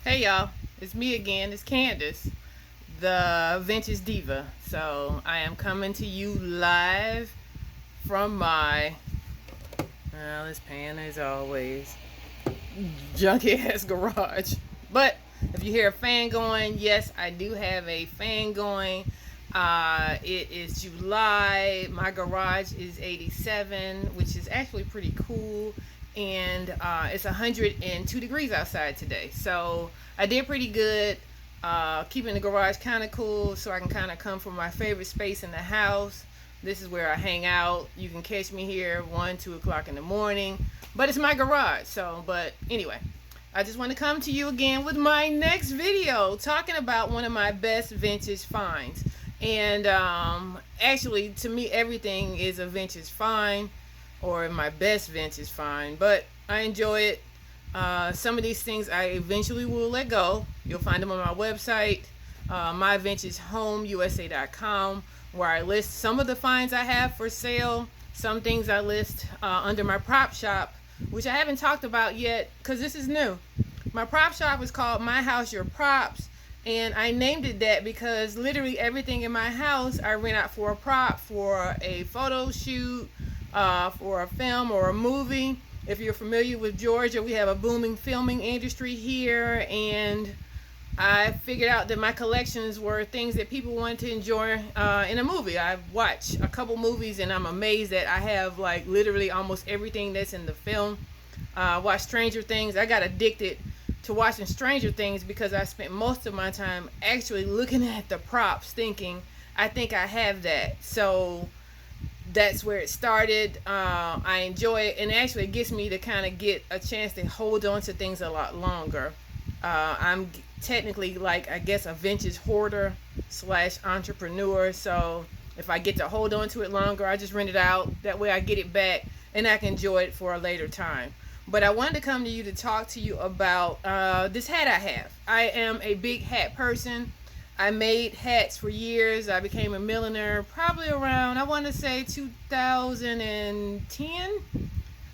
Hey y'all, it's me again. It's Candace, the Vintage Diva. So I am coming to you live from my, well, it's pan as always, junky ass garage. But if you hear a fan going, yes, I do have a fan going. It is July. My garage is 87, which is actually pretty cool. And it's 102 degrees outside today. So I did pretty good, keeping the garage kind of cool so I can kind of come from my favorite space in the house. This is where I hang out. You can catch me here 1, 2 o'clock in the morning. But it's my garage. So, but anyway, I just want to come to you again with my next video talking about one of my best vintage finds. And actually, to me, everything is a vintage find or my best vintage find, but I enjoy it. Some of these things I eventually will let go. You'll find them on my website, myvintagehomeusa.com, where I list some of the finds I have for sale. Some things I list under my prop shop, which I haven't talked about yet because this is new. My prop shop is called My House Your Props, and I named it that because literally everything in my house I rent out for a prop, for a photo shoot, for a film or a movie. If you're familiar with Georgia, we have a booming filming industry here, and I figured out that my collections were things that people wanted to enjoy in a movie. I've watched a couple movies and I'm amazed that I have like literally almost everything that's in the film. I watched Stranger Things. I got addicted to watching Stranger Things because I spent most of my time actually looking at the props thinking, I think I have that. So that's where it started. I enjoy it, and actually it gets me to kind of get a chance to hold on to things a lot longer. I'm technically like, I guess, a vintage hoarder slash entrepreneur. So if I get to hold on to it longer, I just rent it out. That way I get it back and I can enjoy it for a later time. But I wanted to come to you to talk to you about this hat I have. I am a big hat person. I made hats for years. I became a millionaire probably around, I want to say, 2010.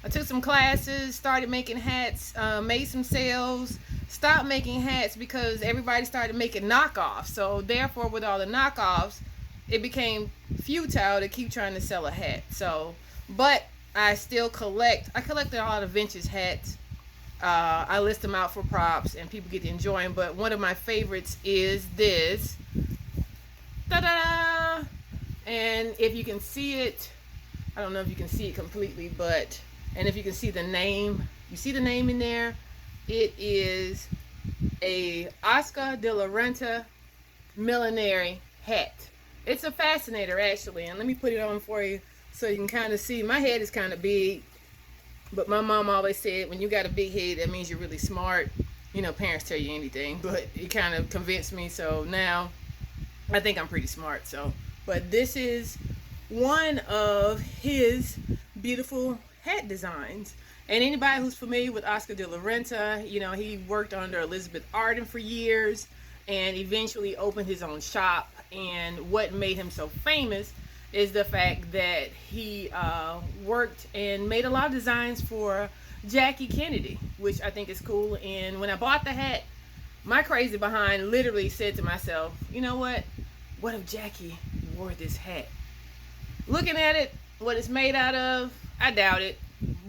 I took some classes, started making hats, made some sales, stopped making hats because everybody started making knockoffs. So therefore, with all the knockoffs, it became futile to keep trying to sell a hat. So, but I still collect. I collected a lot of vintage hats. I list them out for props and people get to enjoy them. But one of my favorites is this. Ta-da! And if you can see it, I don't know if you can see it completely, but, and if you can see the name, you see the name in there? It is a Oscar de la Renta millinery hat. It's a fascinator actually, and let me put it on for you so you can kind of see. My head is kind of big, but my mom always said when you got a big head, that means you're really smart. You know, parents tell you anything, but it kind of convinced me. So now I think I'm pretty smart. So, but this is one of his beautiful hat designs. And anybody who's familiar with Oscar de la Renta, you know, he worked under Elizabeth Arden for years and eventually opened his own shop. And what made him so famous is the fact that he worked and made a lot of designs for Jackie Kennedy, which I think is cool. And when I bought the hat, my crazy behind literally said to myself, you know what? What if Jackie wore this hat? Looking at it, what it's made out of, I doubt it.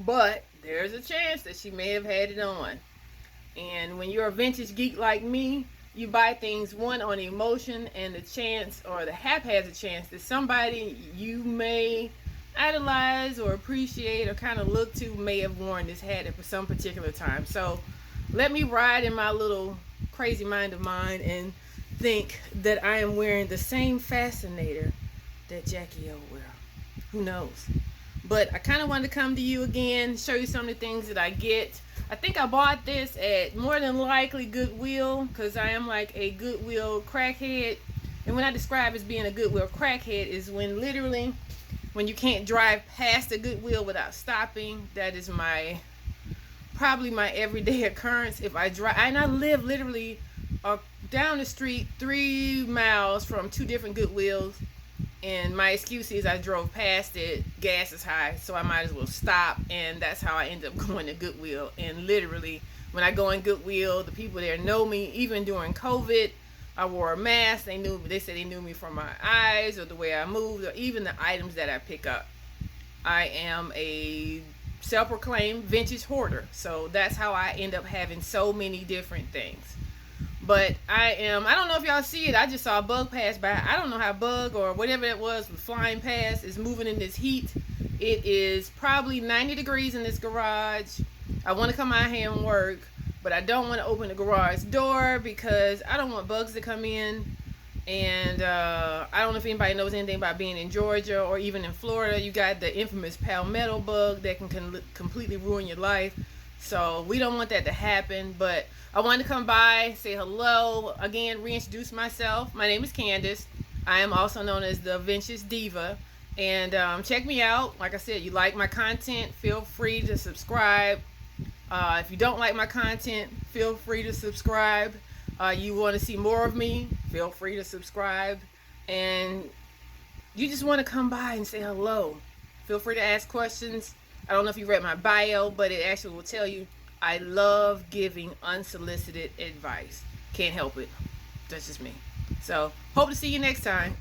But there's a chance that she may have had it on. And when you're a vintage geek like me, you buy things, one, on emotion and the chance, or the haphazard chance, that somebody you may idolize or appreciate or kind of look to may have worn this hat at some particular time. So let me ride in my little crazy mind of mine and think that I am wearing the same fascinator that Jackie O wear. Who knows? But I kind of wanted to come to you again, show you some of the things that I get. I think I bought this at more than likely Goodwill, because I am like a Goodwill crackhead. And when I describe as being a Goodwill crackhead is when literally, when you can't drive past a Goodwill without stopping. That is probably my everyday occurrence. If I drive, and I live literally down the street 3 miles from 2 different Goodwills. And my excuse is I drove past it, gas is high, so I might as well stop. And that's how I end up going to Goodwill. And literally, When I go in Goodwill, the people there know me. Even during COVID, I wore a mask. They said they knew me from my eyes or the way I moved or even the items that I pick up. I am a self-proclaimed vintage hoarder. So that's how I end up having so many different things. But I don't know if y'all see it. I just saw a bug pass by. I don't know how bug or whatever it was flying past is moving in this heat. It is probably 90 degrees in this garage. I want to come out here and work, but I don't want to open the garage door because I don't want bugs to come in. And I don't know if anybody knows anything about being in Georgia or even in Florida. You got the infamous palmetto bug that can completely ruin your life. So we don't want that to happen. But I wanted to come by, say hello, again, reintroduce myself. My name is Candace. I am also known as the Vintage Diva. And check me out. Like I said, you like my content, feel free to subscribe. If you don't like my content, feel free to subscribe. You want to see more of me, feel free to subscribe. And you just want to come by and say hello, feel free to ask questions. I don't know if you read my bio, but it actually will tell you I love giving unsolicited advice. Can't help it. That's just me. So, hope to see you next time.